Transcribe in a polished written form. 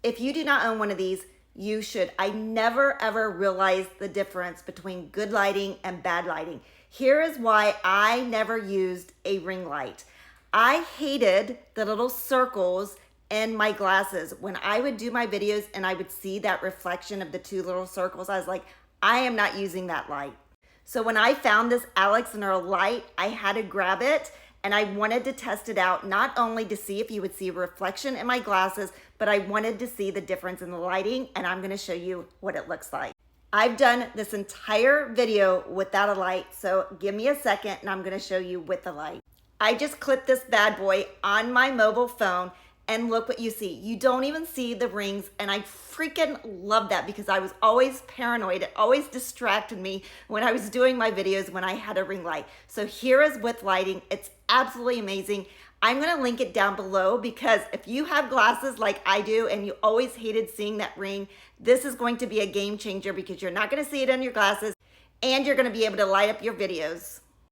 If you do not own one of these, you should. I never ever realized the difference between good lighting and bad lighting. Here is why I never used a ring light. I hated the little circles in my glasses. When I would do my videos and I would see that reflection of the two little circles, I was like, I am not using that light. So when I found this Alix and Earle light, I had to grab it and I wanted to test it out, not only to see if you would see a reflection in my glasses, but I wanted to see the difference in the lighting, and I'm gonna show you what it looks like. I've done this entire video without a light, so give me a second and I'm gonna show you with the light. I just clipped this bad boy on my mobile phone, and look what you see. You don't even see the rings, and I freaking love that because I was always paranoid. It always distracted me when I was doing my videos when I had a ring light. So here is with lighting. It's absolutely amazing. I'm gonna link it down below because if you have glasses like I do and you always hated seeing that ring, this is going to be a game changer because you're not gonna see it on your glasses and you're gonna be able to light up your videos.